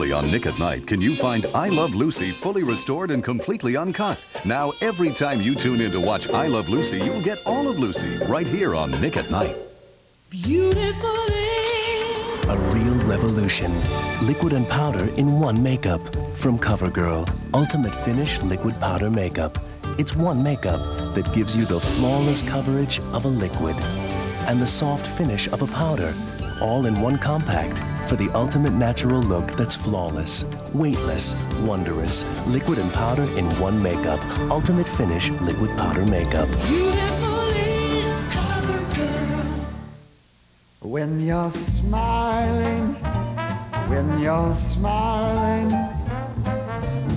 Only on Nick at Night can you find I Love Lucy fully restored and completely uncut. Now, every time you tune in to watch I Love Lucy, you'll get all of Lucy right here on Nick at Night. Beautifully. A real revolution. Liquid and powder in one makeup. From CoverGirl, Ultimate Finish Liquid Powder Makeup. It's one makeup that gives you the flawless coverage of a liquid and the soft finish of a powder, all in one compact for the ultimate natural look that's flawless, weightless, wondrous. Liquid and powder in one makeup. Ultimate Finish Liquid Powder Makeup. Beautifully CoverGirl. When you're smiling,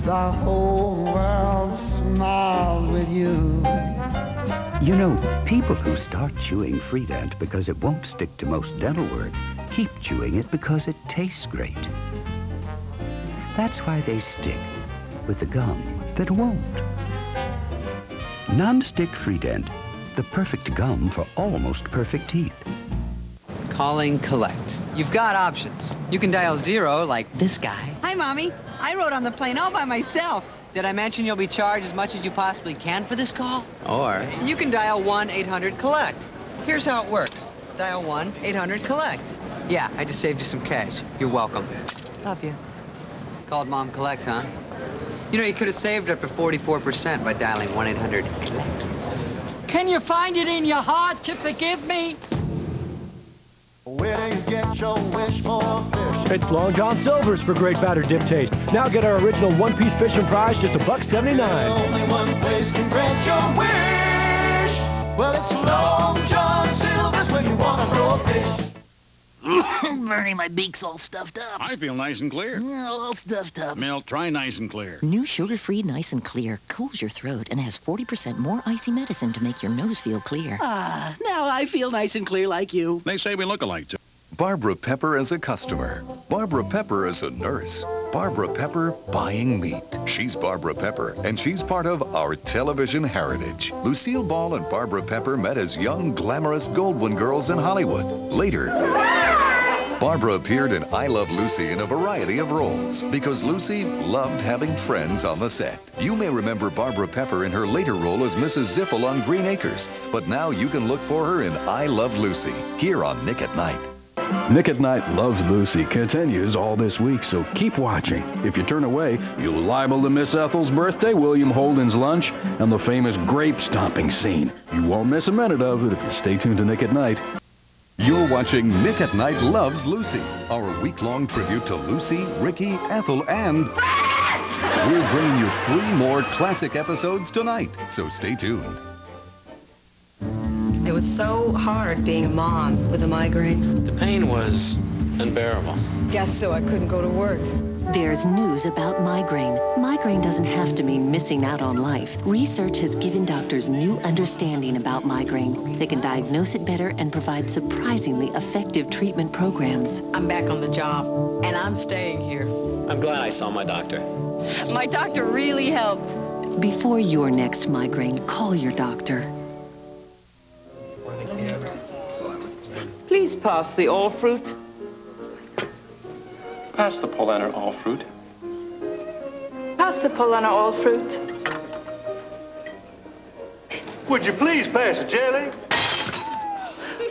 the whole world smiles with you. You know, people who start chewing Freedent because it won't stick to most dental work keep chewing it because it tastes great. That's why they stick with the gum that won't. Non-stick Freedent, the perfect gum for almost perfect teeth. Calling collect. You've got options. You can dial 0 like this guy. Hi, Mommy. I rode on the plane all by myself. Did I mention you'll be charged as much as you possibly can for this call? Or you can dial 1-800-COLLECT. Here's how it works. Dial 1-800-COLLECT. Yeah, I just saved you some cash. You're welcome. Love you. Called Mom Collect, huh? You know, you could have saved up to 44% by dialing 1-800-COLLECT. Can you find it in your heart to forgive me? Where do you get your wish for a fish? It's Long John Silver's for great batter dip taste. Now get our original one-piece fish and fries, just $1.79. Only one place can grant your wish. Well, it's Long John Silver's when you want to grow a fish. Bernie, my beak's all stuffed up. I feel nice and clear. All stuffed up. Mel, try nice and clear. New sugar-free Nice and Clear cools your throat and has 40% more icy medicine to make your nose feel clear. Ah, now I feel nice and clear like you. They say we look alike, too. Barbara Pepper as a customer. Barbara Pepper as a nurse. Barbara Pepper buying meat. She's Barbara Pepper, and she's part of our television heritage. Lucille Ball and Barbara Pepper met as young, glamorous Goldwyn girls in Hollywood. Later, Barbara appeared in I Love Lucy in a variety of roles because Lucy loved having friends on the set. You may remember Barbara Pepper in her later role as Mrs. Zippel on Green Acres, but now you can look for her in I Love Lucy, here on Nick at Night. Nick at Night Loves Lucy continues all this week, so keep watching. If you turn away, you're liable to miss Ethel's birthday, William Holden's lunch, and the famous grape stomping scene. You won't miss a minute of it if you stay tuned to Nick at Night. You're watching Nick at Night Loves Lucy, our week-long tribute to Lucy, Ricky, Ethel, and... We're bringing you 3 more classic episodes tonight, so stay tuned. It was so hard being a mom with a migraine. The pain was unbearable. Guess so I couldn't go to work. There's news about migraine. Migraine doesn't have to mean missing out on life. Research has given doctors new understanding about migraine. They can diagnose it better and provide surprisingly effective treatment programs. I'm back on the job, and I'm staying here. I'm glad I saw my doctor. My doctor really helped. Before your next migraine, call your doctor. Please pass the all fruit. Pass the Polaner all fruit. Pass the Polaner all fruit. Would you please pass the jelly?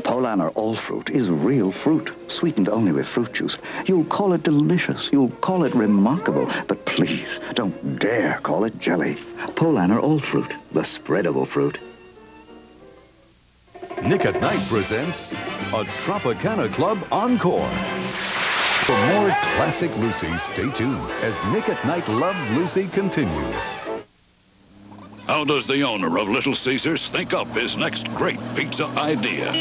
Polaner All Fruit is real fruit, sweetened only with fruit juice. You'll call it delicious, you'll call it remarkable, but please don't dare call it jelly. Polaner All Fruit, the spreadable fruit. Nick at Night presents a Tropicana Club Encore. For more classic Lucy, stay tuned as Nick at Night Loves Lucy continues. How does the owner of Little Caesars think up his next great pizza idea?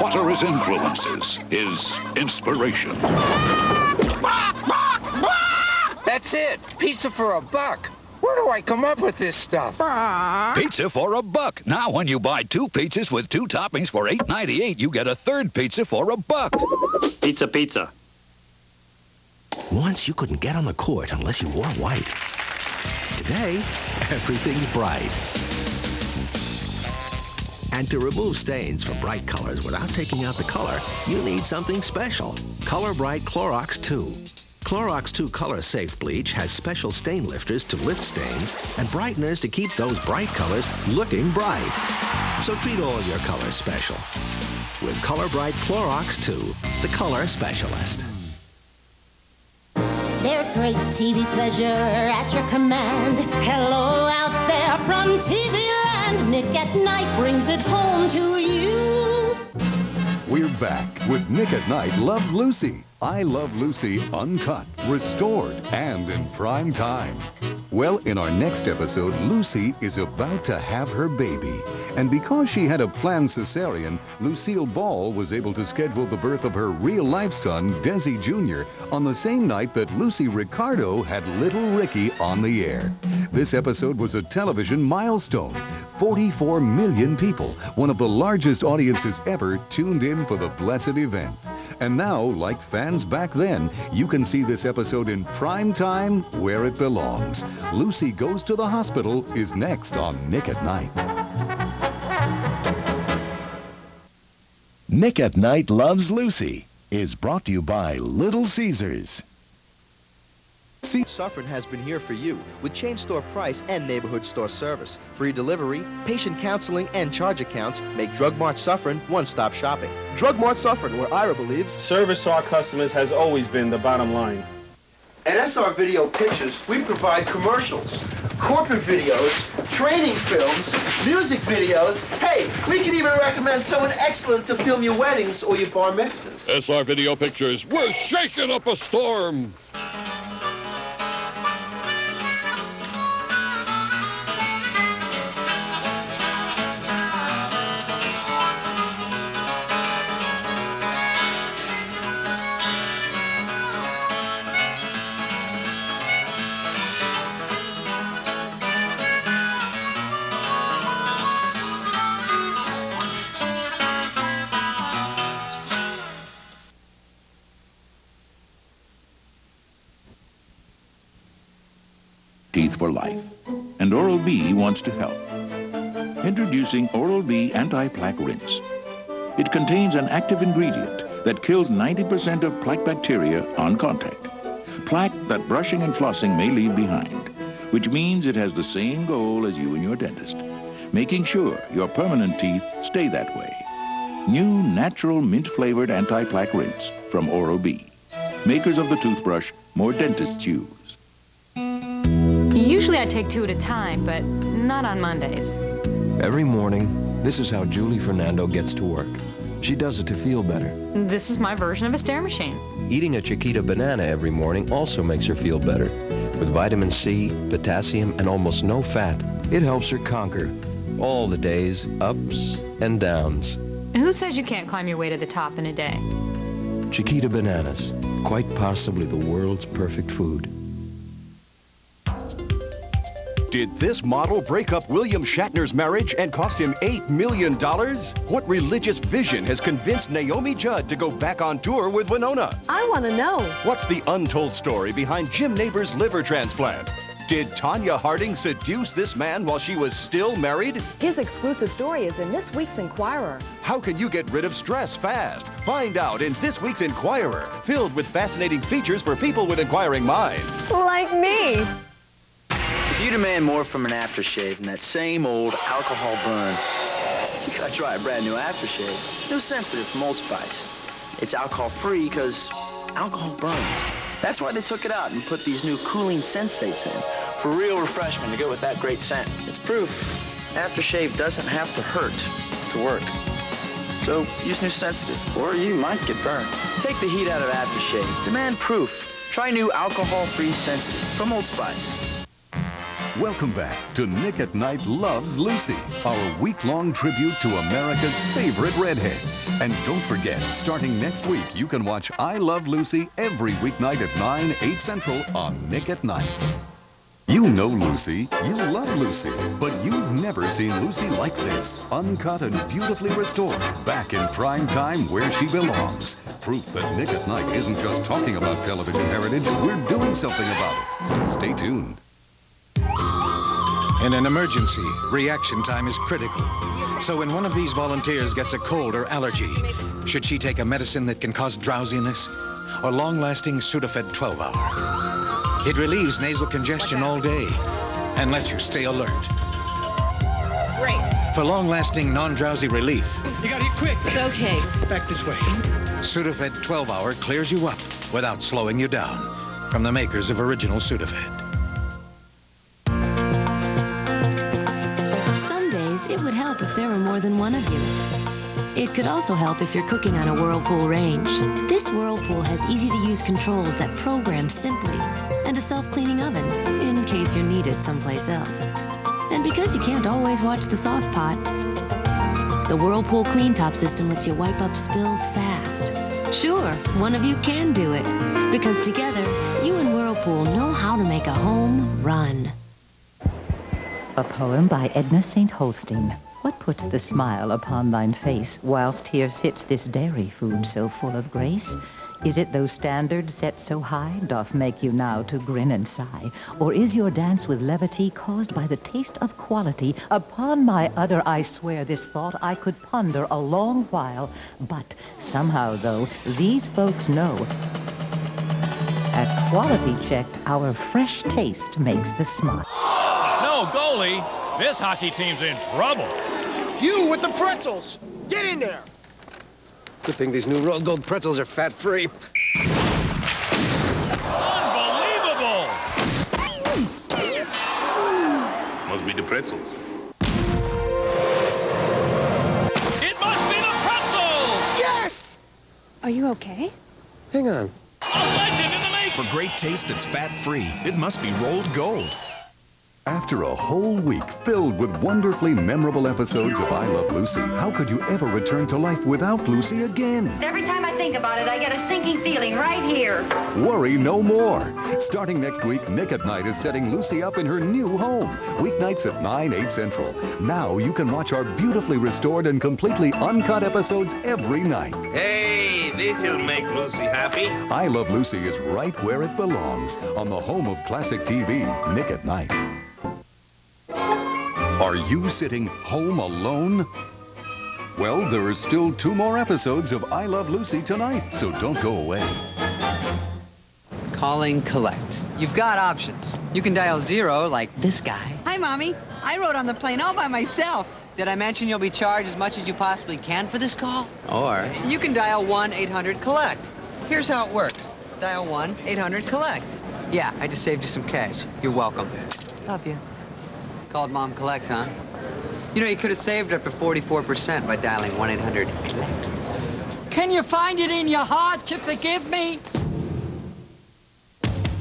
What are his influences, his inspiration? That's it. Pizza for $1. Where do I come up with this stuff? Pizza for $1. Now, when you buy 2 pizzas with 2 toppings for $8.98, you get a 3rd pizza for $1. Pizza, pizza. Once you couldn't get on the court unless you wore white. Today, everything's bright. And to remove stains from bright colors without taking out the color, you need something special. Color Bright Clorox 2. Clorox 2 Color Safe Bleach has special stain lifters to lift stains and brighteners to keep those bright colors looking bright. So treat all your colors special with Color Bright Clorox 2, the color specialist. There's great TV pleasure at your command. Hello out there from TV Land. Nick at Night brings it home to you. We're back with Nick at Night Loves Lucy. I Love Lucy uncut, restored, and in prime time. Well, in our next episode, Lucy is about to have her baby. And because she had a planned cesarean, Lucille Ball was able to schedule the birth of her real-life son, Desi Jr., on the same night that Lucy Ricardo had little Ricky on the air. This episode was a television milestone. 44 million people, one of the largest audiences ever, tuned in for the blessed event. And now, like fans back then, you can see this episode in prime time where it belongs. Lucy Goes to the Hospital is next on Nick at Night. Nick at Night Loves Lucy is brought to you by Little Caesars. Suffern has been here for you with chain store price and neighborhood store service. Free delivery, patient counseling, and charge accounts make Drug Mart Suffern one-stop shopping. Drug Mart Suffern, where Ira believes Service to our customers has always been the bottom line. At SR Video Pictures, we provide commercials, corporate videos, training films, music videos. Hey, we can even recommend someone excellent to film your weddings or your bar mitzvahs. SR Video Pictures, we're shaking up a storm. Teeth for life. And Oral-B wants to help. Introducing Oral-B Anti-Plaque Rinse. It contains an active ingredient that kills 90% of plaque bacteria on contact. Plaque that brushing and flossing may leave behind, which means it has the same goal as you and your dentist, making sure your permanent teeth stay that way. New natural mint-flavored anti-plaque rinse from Oral-B. Makers of the toothbrush more dentists use. Usually I take 2 at a time, but not on Mondays. Every morning, this is how Julie Fernando gets to work. She does it to feel better. This is my version of a stair machine. Eating a Chiquita banana every morning also makes her feel better. With vitamin C, potassium, and almost no fat, it helps her conquer all the days' ups and downs. Who says you can't climb your way to the top in a day? Chiquita bananas, quite possibly the world's perfect food. Did this model break up William Shatner's marriage and cost him $8 million? What religious vision has convinced Naomi Judd to go back on tour with Winona? I want to know. What's the untold story behind Jim Neighbors' liver transplant? Did Tanya Harding seduce this man while she was still married? His exclusive story is in this week's Inquirer. How can you get rid of stress fast? Find out in this week's Inquirer, filled with fascinating features for people with inquiring minds. Like me. If you demand more from an aftershave than that same old alcohol burn, you gotta try a brand new aftershave. New Sensitive from Old Spice. It's alcohol-free because alcohol burns. That's why they took it out and put these new cooling sensates in for real refreshment to go with that great scent. It's proof aftershave doesn't have to hurt to work. So use New Sensitive, or you might get burned. Take the heat out of aftershave. Demand proof. Try new alcohol-free Sensitive from Old Spice. Welcome back to Nick at Night Loves Lucy, our week-long tribute to America's favorite redhead. And don't forget, starting next week, you can watch I Love Lucy every weeknight at 9, 8 Central on Nick at Night. You know Lucy, you love Lucy, but you've never seen Lucy like this, uncut and beautifully restored, back in prime time where she belongs. Proof that Nick at Night isn't just talking about television heritage, we're doing something about it. So stay tuned. In an emergency, reaction time is critical. So when one of these volunteers gets a cold or allergy, should she take a medicine that can cause drowsiness or long-lasting Sudafed 12-hour? It relieves nasal congestion all day and lets you stay alert. Great. For long-lasting, non-drowsy relief, You gotta eat quick. It's okay. back this way. Sudafed 12-hour clears you up without slowing you down. From the makers of original Sudafed. Some days it would help if there were more than one of you. It could also help if you're cooking on a Whirlpool range. This Whirlpool has easy-to-use controls that program simply, and a self-cleaning oven, in case you're needed someplace else. And because you can't always watch the sauce pot, the Whirlpool Clean Top system lets you wipe up spills fast. Sure, one of you can do it, because together, you and Whirlpool know how to make a home run. A poem by Edna St. Holstein. What puts the smile upon thine face, whilst here sits this dairy food so full of grace? Is it those standards set so high, doth make you now to grin and sigh? Or is your dance with levity caused by the taste of quality? Upon my udder I swear this thought I could ponder a long while, but somehow, though, these folks know. At Quality Checked, our fresh taste makes the smile. No, goalie! This hockey team's in trouble. You with the pretzels! Get in there! Good thing these new rolled gold pretzels are fat-free. Unbelievable! Must be the pretzels. It must be the pretzels! Yes! Are you okay? Hang on. A legend in the making! For great taste that's fat-free, it must be rolled gold. After a whole week filled with wonderfully memorable episodes of I Love Lucy, how could you ever return to life without Lucy again? Every time I think about it, I get a sinking feeling right here. Worry no more. Starting next week, Nick at Night is setting Lucy up in her new home. Weeknights at 9, 8 Central. Now you can watch our beautifully restored and completely uncut episodes every night. Hey, this'll make Lucy happy. I Love Lucy is right where it belongs, on the home of classic TV, Nick at Night. Are you sitting home alone? Well, there are still 2 more episodes of I Love Lucy tonight, so don't go away. Calling collect. You've got options. You can dial 0 like this guy. Hi, Mommy. I rode on the plane all by myself. Did I mention you'll be charged as much as you possibly can for this call? Or you can dial 1-800-COLLECT. Here's how it works. Dial 1-800-COLLECT. Yeah, I just saved you some cash. You're welcome. Love you. Called Mom Collect, huh? You know, you could have saved up to 44% by dialing 1-800-COLLECT. Can you find it in your heart to forgive me?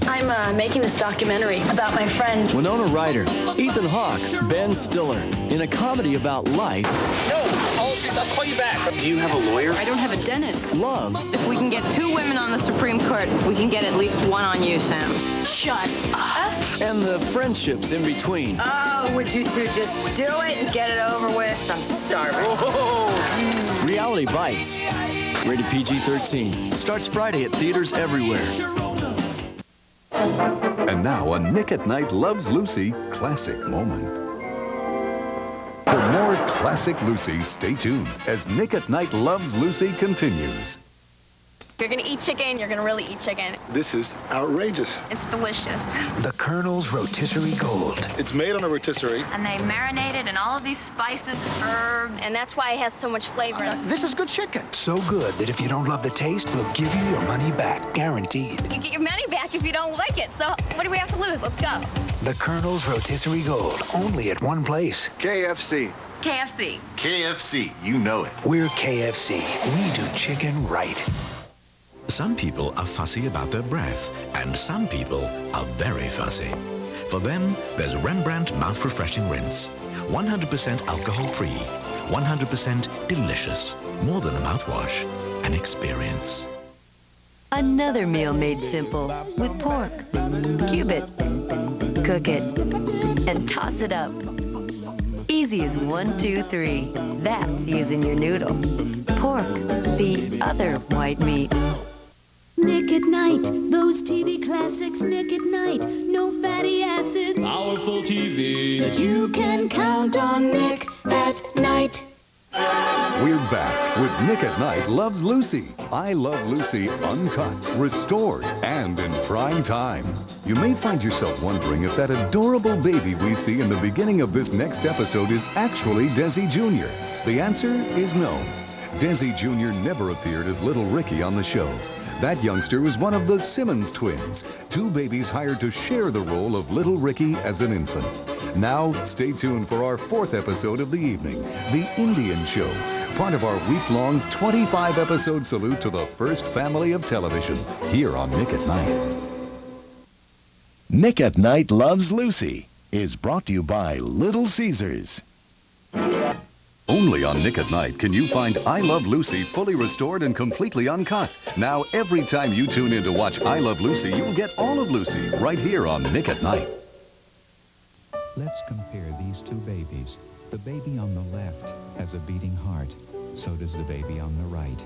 I'm making this documentary about my friend. Winona Ryder, Ethan Hawke, Ben Stiller, in a comedy about life. No, I'll call you back. Do you have a lawyer? I don't have a dentist. Love. If we can get 2 women on the Supreme Court, we can get at least 1 on you, Sam. Shut up. And the friendships in between. Oh, would you two just do it and get it over with? I'm starving. Reality Bites. Rated PG-13. Starts Friday at theaters everywhere. And now, a Nick at Night Loves Lucy classic moment. For more classic Lucy, stay tuned as Nick at Night Loves Lucy continues. If you're gonna eat chicken, you're gonna really eat chicken. This is outrageous. It's delicious. The Colonel's Rotisserie Gold. It's made on a rotisserie. And they marinate it in all of these spices and herbs. And that's why it has so much flavor. This is good chicken. So good that if you don't love the taste, we'll give you your money back, guaranteed. You get your money back if you don't like it. So what do we have to lose? Let's go. The Colonel's Rotisserie Gold, only at one place. KFC. KFC. KFC, you know it. We're KFC. We do chicken right. Some people are fussy about their breath, and some people are very fussy. For them, there's Rembrandt Mouth Refreshing Rinse. 100% alcohol-free, 100% delicious. More than a mouthwash, an experience. Another meal made simple with pork. Cube it, cook it, and toss it up. Easy as 1, 2, 3. That's using your noodle. Pork, the other white meat. Nick at Night, those TV classics, Nick at Night, no fatty acids. Powerful TV. You can count on Nick at Night. We're back with Nick at Night Loves Lucy. I Love Lucy uncut, restored, and in prime time. You may find yourself wondering if that adorable baby we see in the beginning of this next episode is actually Desi Jr. The answer is no. Desi Jr. never appeared as little Ricky on the show. That youngster was one of the Simmons twins, two babies hired to share the role of little Ricky as an infant. Now, stay tuned for our fourth episode of the evening, The Indian Show, part of our week-long 25-episode salute to the first family of television, here on Nick at Night. Nick at Night Loves Lucy is brought to you by Little Caesars. Only on Nick at Night can you find I Love Lucy fully restored and completely uncut. Now, every time you tune in to watch I Love Lucy, you'll get all of Lucy right here on Nick at Night. Let's compare these two babies. The baby on the left has a beating heart. So does the baby on the right.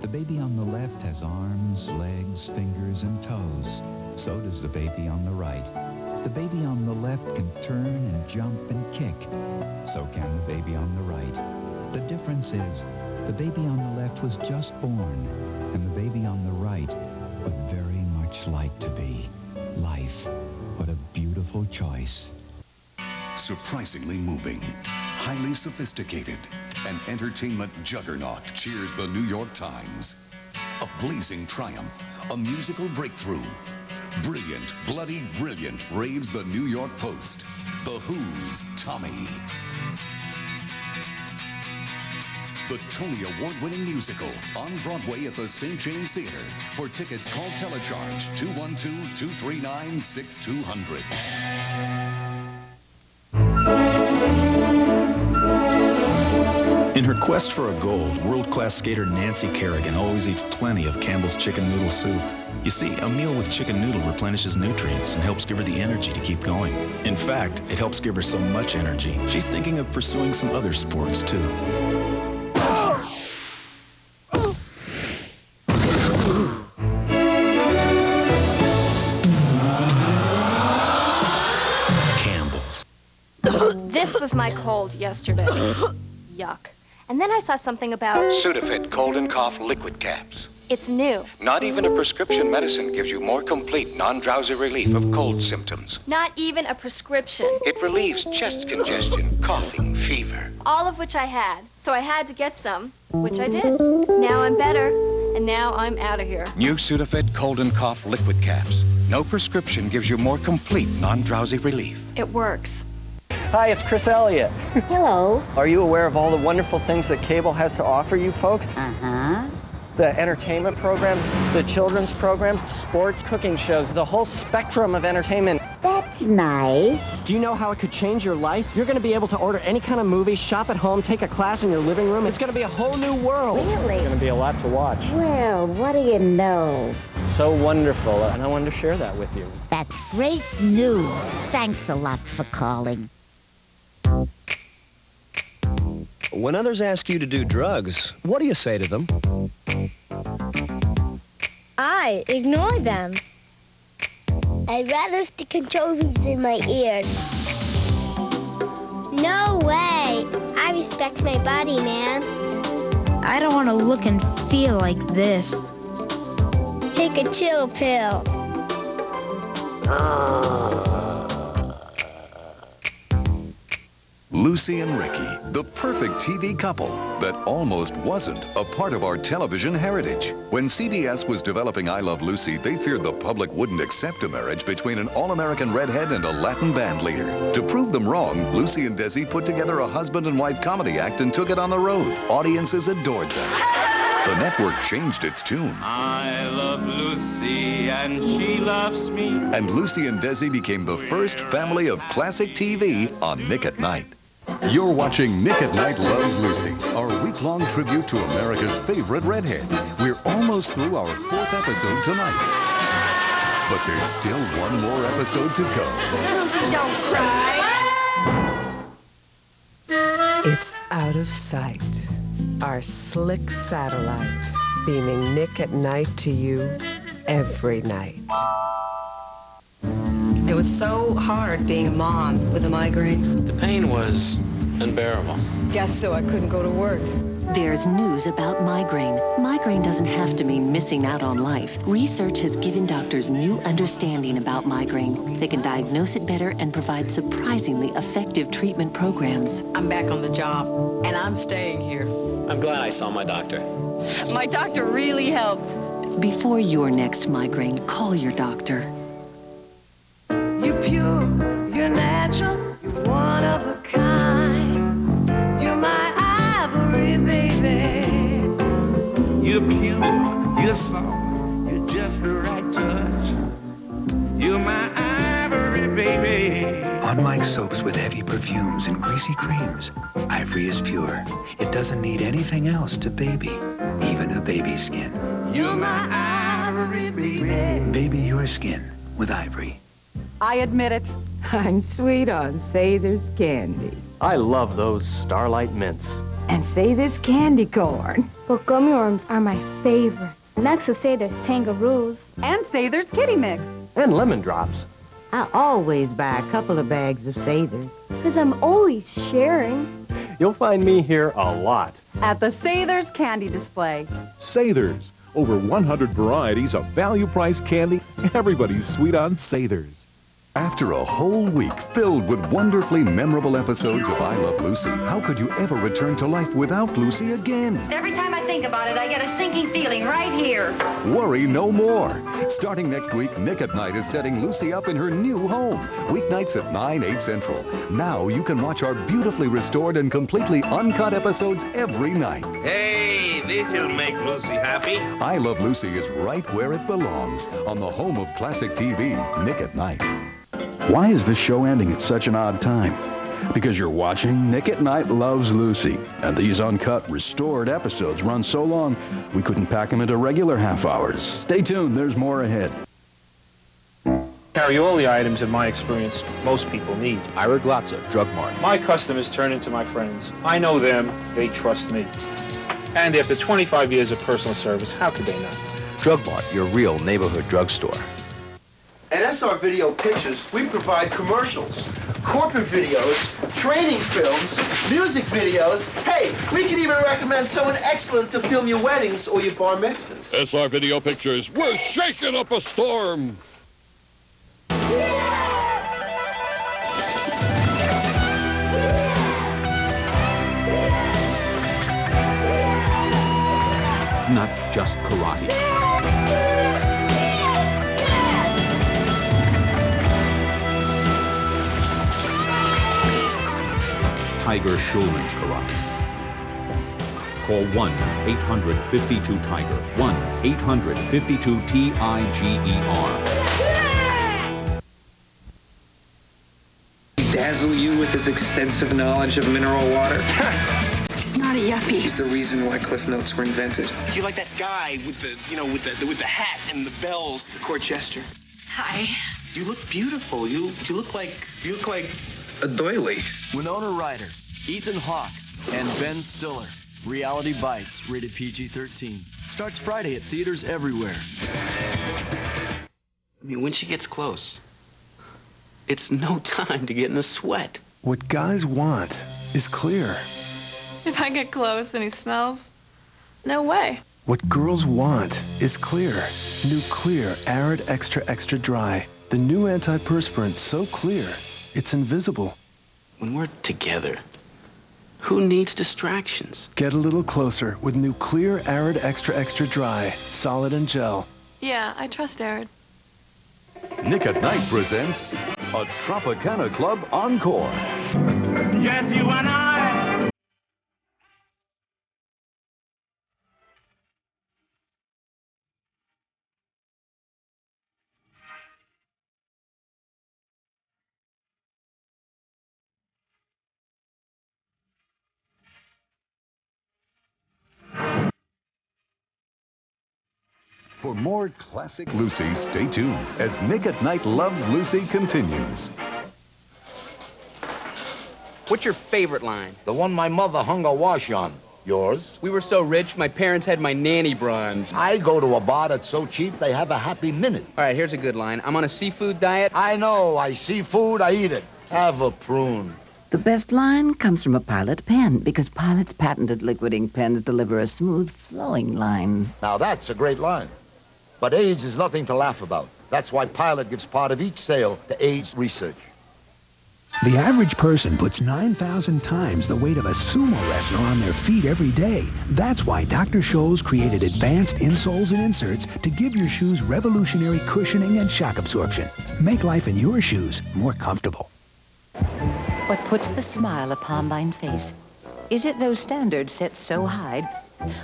The baby on the left has arms, legs, fingers, and toes. So does the baby on the right. The baby on the left can turn and jump and kick. So can the baby on the right. The difference is, the baby on the left was just born, and the baby on the right would very much like to be. Life. What a beautiful choice. Surprisingly moving, highly sophisticated, an entertainment juggernaut cheers the New York Times. A blazing triumph, a musical breakthrough. Brilliant, bloody brilliant, raves the New York Post. The Who's Tommy. The Tony Award-winning musical on Broadway at the St. James Theater. For tickets, call Telecharge 212-239-6200. In her quest for a gold, world-class skater Nancy Kerrigan always eats plenty of Campbell's chicken noodle soup. You see, a meal with chicken noodle replenishes nutrients and helps give her the energy to keep going. In fact, it helps give her so much energy, she's thinking of pursuing some other sports, too. Campbell's. This was my cold yesterday. Yuck. And then I saw something about... Sudafed cold and cough liquid caps. It's new. Not even a prescription medicine gives you more complete non-drowsy relief of cold symptoms. Not even a prescription. It relieves chest congestion, coughing, fever. All of which I had. So I had to get some, which I did. Now I'm better, and now I'm out of here. New Sudafed cold and cough liquid caps. No prescription gives you more complete non-drowsy relief. It works. Hi, it's Chris Elliott. Hello. Are you aware of all the wonderful things that cable has to offer you folks? Uh-huh. The entertainment programs, the children's programs, sports, cooking shows, the whole spectrum of entertainment. That's nice. Do you know how it could change your life? You're going to be able to order any kind of movie, shop at home, take a class in your living room. It's going to be a whole new world. Really? It's going to be a lot to watch. Well, what do you know? So wonderful, and I wanted to share that with you. That's great news. Thanks a lot for calling. When others ask you to do drugs, what do you say to them? I ignore them. I'd rather stick anchovies in my ears. No way. I respect my body, man. I don't want to look and feel like this. Take a chill pill. Lucy and Ricky, the perfect TV couple that almost wasn't a part of our television heritage. When CBS was developing I Love Lucy, they feared the public wouldn't accept a marriage between an all-American redhead and a Latin band leader. To prove them wrong, Lucy and Desi put together a husband and wife comedy act and took it on the road. Audiences adored them. The network changed its tune. I love Lucy and she loves me. And Lucy and Desi became the first family of classic TV on Nick at Night. You're watching Nick at Night Loves Lucy, our week-long tribute to America's favorite redhead. We're almost through our fourth episode tonight. But there's still one more episode to go. Lucy, don't cry. It's Out of Sight, our slick satellite, beaming Nick at Night to you every night. It was so hard being a mom with a migraine. The pain was unbearable. Guess so I couldn't go to work. There's news about migraine. Migraine doesn't have to mean missing out on life. Research has given doctors new understanding about migraine. They can diagnose it better and provide surprisingly effective treatment programs. I'm back on the job, and I'm staying here. I'm glad I saw my doctor. My doctor really helped. Before your next migraine, call your doctor. You're pure, you're natural, you're one of a kind. You're my ivory, baby. You're pure, you're soft, you're just the right touch. You're my ivory, baby. Unlike soaps with heavy perfumes and greasy creams, Ivory is pure. It doesn't need anything else to baby, even a baby's skin. You're my ivory, baby. Baby your skin with Ivory. I admit it. I'm sweet on Sather's candy. I love those Starlight Mints. And Sather's candy corn. But gummy worms are my favorite. Next to Sather's Tangaroos. And Sather's Kitty Mix. And Lemon Drops. I always buy a couple of bags of Sather's. Because I'm always sharing. You'll find me here a lot. At the Sather's candy display. Sather's. Over 100 varieties of value-priced candy. Everybody's sweet on Sather's. After a whole week filled with wonderfully memorable episodes of I Love Lucy, how could you ever return to life without Lucy again? Every time I think about it, I get a sinking feeling right here. Worry no more. Starting next week, Nick at Night is setting Lucy up in her new home. Weeknights at 9, 8 Central. Now you can watch our beautifully restored and completely uncut episodes every night. Hey, this'll make Lucy happy. I Love Lucy is right where it belongs, on the home of classic TV, Nick at Night. Why is this show ending at such an odd time? Because you're watching Nick at Night Loves Lucy, and these uncut, restored episodes run so long, we couldn't pack them into regular half hours. Stay tuned, there's more ahead. Carry all the items in my experience most people need. Ira Glatza, Drug Mart. My customers turn into my friends. I know them, they trust me. And after 25 years of personal service, how could they not? Drug Mart, your real neighborhood drugstore. At SR Video Pictures, we provide commercials, corporate videos, training films, music videos. Hey, we can even recommend someone excellent to film your weddings or your bar mitzvahs. SR Video Pictures, we're shaking up a storm. Not just karate. Tiger Schulman's Karate. Call 1-800-52-TIGER. 1-800-52-TIGER. Dazzle you with his extensive knowledge of mineral water? He's not a yuppie. He's the reason why Cliff Notes were invented. You like that guy with the, with the hat and the bells, Court Jester. Hi. You look beautiful. You look like a doily. Winona Ryder, Ethan Hawke, and Ben Stiller. Reality Bites, rated PG-13. Starts Friday at theaters everywhere. I mean, when she gets close, it's no time to get in a sweat. What guys want is clear. If I get close and he smells, no way. What girls want is clear. New Clear Arid Extra Extra Dry. The new antiperspirant so clear, it's invisible. When we're together, who needs distractions? Get a little closer with new Clear Arid Extra Extra Dry. Solid and gel. Yeah, I trust Arid. Nick at Night presents a Tropicana Club Encore. Yes, you and I. For more classic Lucy, stay tuned as Nick at Night Loves Lucy continues. What's your favorite line? The one my mother hung a wash on. Yours? We were so rich, my parents had my nanny bronze. I go to a bar that's so cheap, they have a happy minute. All right, here's a good line. I'm on a seafood diet. I know. I see food, I eat it. Have a prune. The best line comes from a Pilot pen, because Pilot's patented liquid ink pens deliver a smooth, flowing line. Now that's a great line. But AIDS is nothing to laugh about. That's why Pilot gives part of each sale to AIDS research. The average person puts 9,000 times the weight of a sumo wrestler on their feet every day. That's why Dr. Scholl's created advanced insoles and inserts to give your shoes revolutionary cushioning and shock absorption. Make life in your shoes more comfortable. What puts the smile upon thine face? Is it those standards set so high?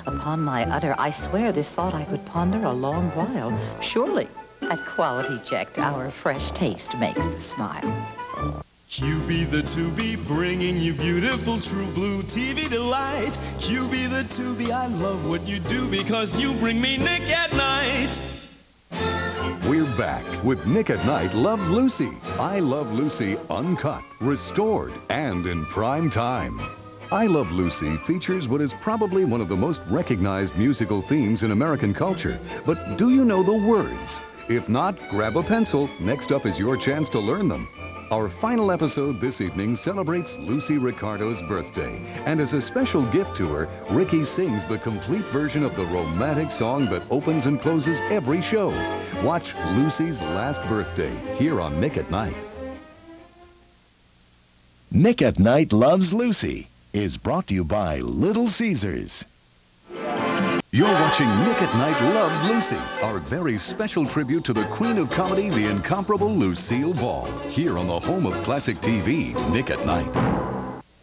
Upon my udder, I swear this thought I could ponder a long while. Surely, at quality checked, our fresh taste makes the smile. QB the Tubi, bringing you beautiful true blue TV delight. QB the Tubi, I love what you do because you bring me Nick at Night. We're back with Nick at Night Loves Lucy. I Love Lucy uncut, restored, and in prime time. I Love Lucy features what is probably one of the most recognized musical themes in American culture. But do you know the words? If not, grab a pencil. Next up is your chance to learn them. Our final episode this evening celebrates Lucy Ricardo's birthday. And as a special gift to her, Ricky sings the complete version of the romantic song that opens and closes every show. Watch Lucy's Last Birthday here on Nick at Night. Nick at Night Loves Lucy is brought to you by Little Caesars. You're watching Nick at Night Loves Lucy, our very special tribute to the queen of comedy, the incomparable Lucille Ball, here on the home of classic TV, Nick at Night.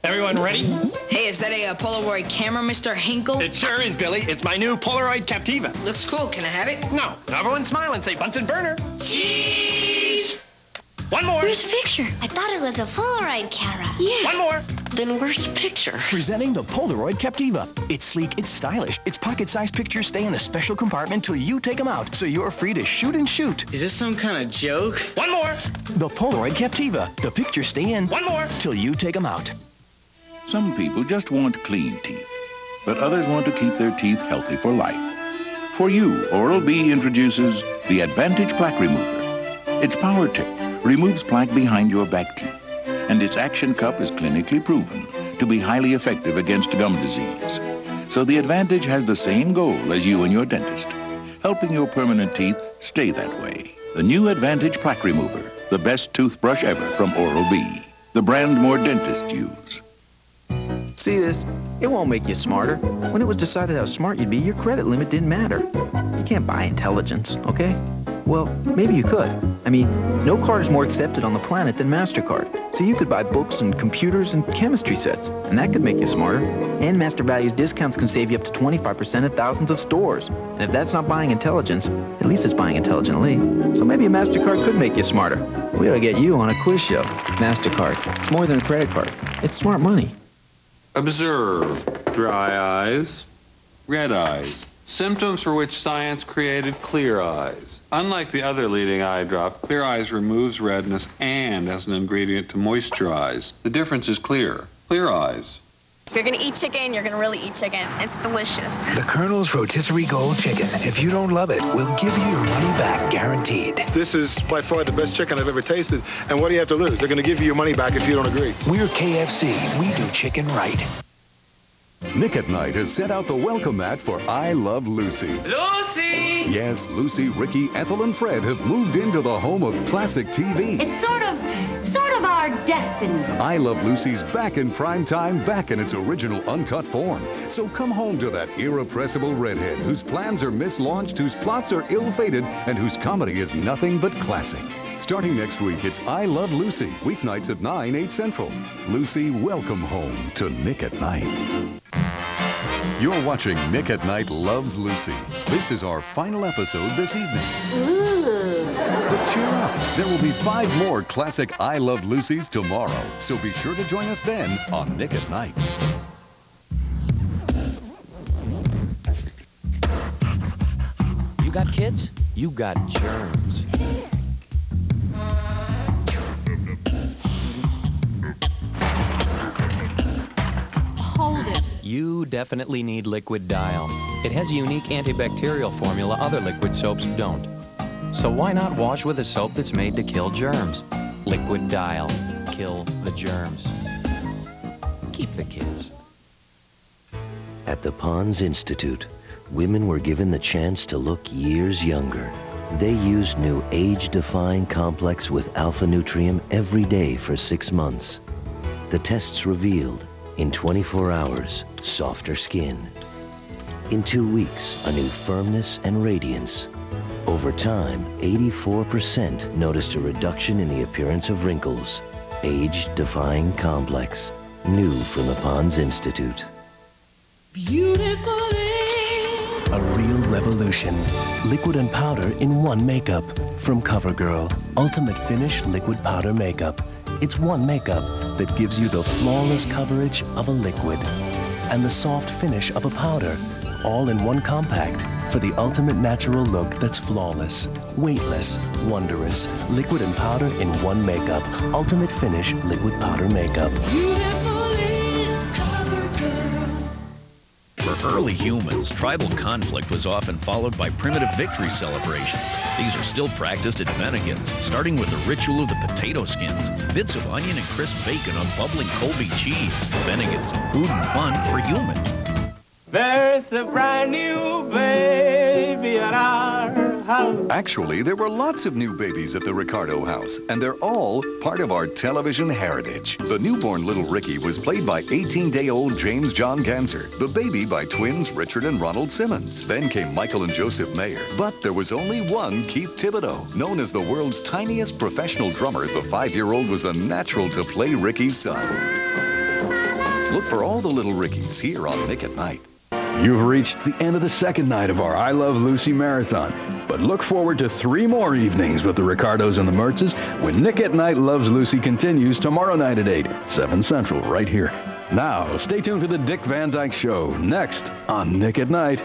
Everyone ready? Hey, is that a Polaroid camera, Mr. Hinkle? It sure is, Billy. It's my new Polaroid Captiva. Looks cool. Can I have it? No. Everyone smile and say Bunsen burner. Cheese! One more. Where's the picture? I thought it was a Polaroid camera. Yeah. One more. Then where's the picture? Presenting the Polaroid Captiva. It's sleek, it's stylish. Its pocket-sized pictures stay in a special compartment till you take them out, so you're free to shoot and shoot. Is this some kind of joke? One more. The Polaroid Captiva. The pictures stay in. One more. Till you take them out. Some people just want clean teeth, but others want to keep their teeth healthy for life. For you, Oral-B introduces the Advantage Plaque Remover. Its power tip removes plaque behind your back teeth, and its action cup is clinically proven to be highly effective against gum disease. So the Advantage has the same goal as you and your dentist, helping your permanent teeth stay that way. The new Advantage Plaque Remover, the best toothbrush ever from Oral-B, the brand more dentists use. See this? It won't make you smarter. When it was decided how smart you'd be, your credit limit didn't matter. You can't buy intelligence, okay? Well, maybe you could. I mean, no card is more accepted on the planet than MasterCard. So you could buy books and computers and chemistry sets, and that could make you smarter. And Master Values discounts can save you up to 25% at thousands of stores. And if that's not buying intelligence, at least it's buying intelligently. So maybe a MasterCard could make you smarter. We ought to get you on a quiz show. MasterCard. It's more than a credit card. It's smart money. Observe. Dry eyes, red eyes. Symptoms for which science created Clear Eyes. Unlike the other leading eye drop, Clear Eyes removes redness and as an ingredient to moisturize. The difference is clear. Clear Eyes. If you're gonna eat chicken, you're gonna really eat chicken. It's delicious. The Colonel's Rotisserie Gold Chicken. If you don't love it, we'll give you your money back, guaranteed. This is by far the best chicken I've ever tasted. And what do you have to lose? They're going to give you your money back if you don't agree. We're KFC. We do chicken right. Nick at Night has set out the welcome mat for I Love Lucy. Lucy! Yes, Lucy, Ricky, Ethel, and Fred have moved into the home of classic TV. It's sort of our destiny. I Love Lucy's back in prime time, back in its original uncut form. So come home to that irrepressible redhead whose plans are mislaunched, whose plots are ill-fated, and whose comedy is nothing but classic. Starting next week, it's I Love Lucy, weeknights at 9, 8 Central. Lucy, welcome home to Nick at Night. You're watching Nick at Night Loves Lucy. This is our final episode this evening. But cheer up. There will be 5 more classic I Love Lucys tomorrow. So be sure to join us then on Nick at Night. You got kids? You got germs. Hold it. You definitely need Liquid Dial. It has a unique antibacterial formula other liquid soaps don't. So why not wash with a soap that's made to kill germs? Liquid Dial. Kill the germs. keep the kids. At the Pons Institute, women were given the chance to look years younger. They used new age-defying complex with alpha nutrium every day for 6 months. The tests revealed, in 24 hours, softer skin. In 2 weeks, a new firmness and radiance. Over time, 84% noticed a reduction in the appearance of wrinkles. Age-defying complex. New from the Pons Institute. A real revolution. Liquid and powder in one makeup. From CoverGirl, Ultimate Finish Liquid Powder Makeup. It's one makeup that gives you the flawless coverage of a liquid and the soft finish of a powder, all in one compact for the ultimate natural look that's flawless, weightless, wondrous. Liquid and powder in one makeup. Ultimate Finish Liquid Powder Makeup. For early humans, tribal conflict was often followed by primitive victory celebrations. These are still practiced at Bennigan's, starting with the ritual of the potato skins, bits of onion and crisp bacon on bubbling Colby cheese. Bennigan's, food and fun for humans. There's a brand new baby at our house. Actually, there were lots of new babies at the Ricardo house, and they're all part of our television heritage. The newborn little Ricky was played by 18-day-old James John Ganser, the baby by twins Richard and Ronald Simmons. Then came Michael and Joseph Mayer. But there was only one Keith Thibodeau. Known as the world's tiniest professional drummer, the 5-year-old was a natural to play Ricky's son. Look for all the little Rickies here on Nick at Night. You've reached the end of the second night of our I Love Lucy Marathon, but look forward to 3 more evenings with the Ricardos and the Mertzes when Nick at Night Loves Lucy continues tomorrow night at 8, 7 Central, right here. Now, stay tuned for the Dick Van Dyke Show, next on Nick at Night.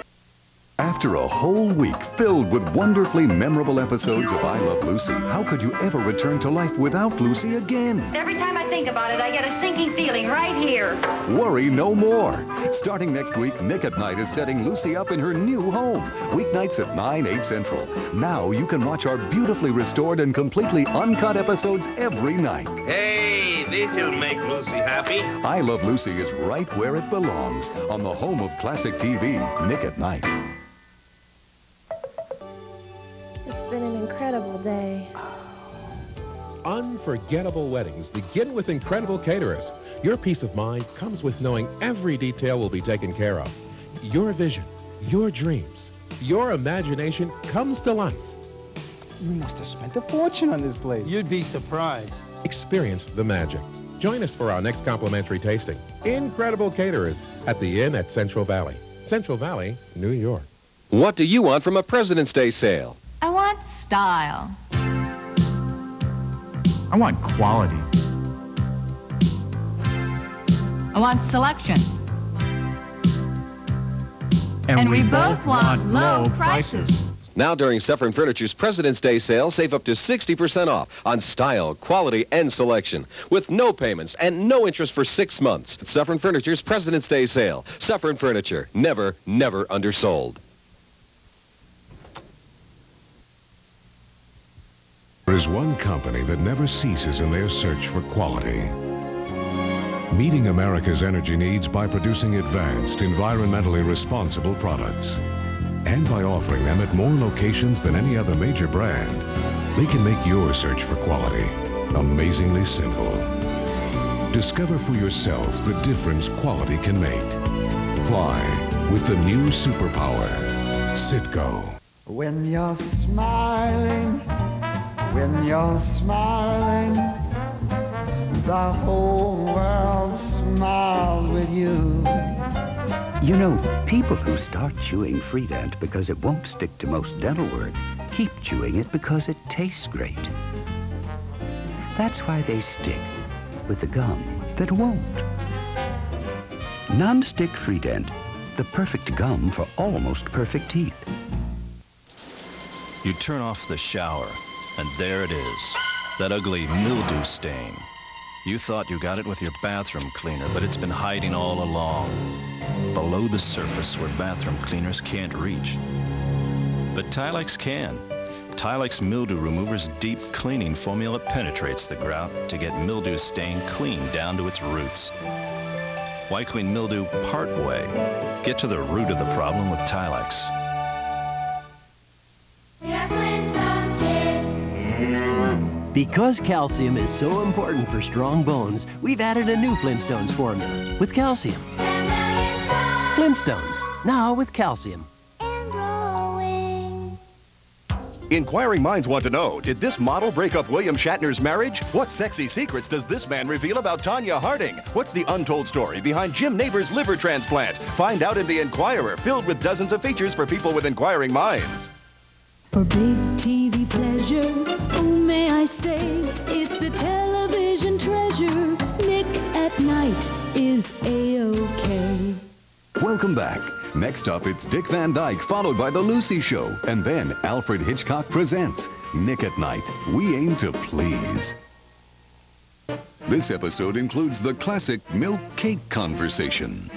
After a whole week filled with wonderfully memorable episodes of I Love Lucy, how could you ever return to life without Lucy again? Every time I think about it, I get a sinking feeling right here. Worry no more. Starting next week, Nick at Night is setting Lucy up in her new home. Weeknights at 9, 8 Central. Now you can watch our beautifully restored and completely uncut episodes every night. Hey, this'll make Lucy happy. I Love Lucy is right where it belongs, on the home of classic TV, Nick at Night. It's been an incredible day. Unforgettable weddings begin with incredible caterers. Your peace of mind comes with knowing every detail will be taken care of. Your vision, your dreams, your imagination comes to life. You must have spent a fortune on this place. You'd be surprised. Experience the magic. Join us for our next complimentary tasting. Incredible caterers at the Inn at Central Valley. Central Valley, New York. What do you want from a President's Day sale? I want style. I want quality. I want selection. And we both want low prices. Now during Seffern Furniture's President's Day sale, save up to 60% off on style, quality, and selection with no payments and no interest for 6 months. Seffern Furniture's President's Day sale. Seffern Furniture, never, never undersold. There is one company that never ceases in their search for quality. Meeting America's energy needs by producing advanced, environmentally responsible products. And by offering them at more locations than any other major brand, they can make your search for quality amazingly simple. Discover for yourself the difference quality can make. Fly with the new superpower, Citgo. When you're smiling, the whole world smiles with you. You know, people who start chewing Freedent because it won't stick to most dental work keep chewing it because it tastes great. That's why they stick with the gum that won't. Non-stick Freedent, the perfect gum for almost perfect teeth. You turn off the shower, and there it is, that ugly mildew stain. You thought you got it with your bathroom cleaner, but it's been hiding all along, below the surface where bathroom cleaners can't reach. But Tilex can. Tilex Mildew Remover's deep cleaning formula penetrates the grout to get mildew stain clean down to its roots. Why clean mildew part way? Get to the root of the problem with Tilex. Because calcium is so important for strong bones, we've added a new Flintstones formula with calcium. Flintstones, now with calcium. Inquiring minds want to know, did this model break up William Shatner's marriage? What sexy secrets does this man reveal about Tanya Harding? What's the untold story behind Jim Neighbors' liver transplant? Find out in The Inquirer, filled with dozens of features for people with inquiring minds. For big TV pleasure, oh may I say, it's a television treasure. Nick at Night is A-OK. Welcome back. Next up, it's Dick Van Dyke, followed by The Lucy Show. And then Alfred Hitchcock presents Nick at Night. We aim to please. This episode includes the classic milk cake conversation.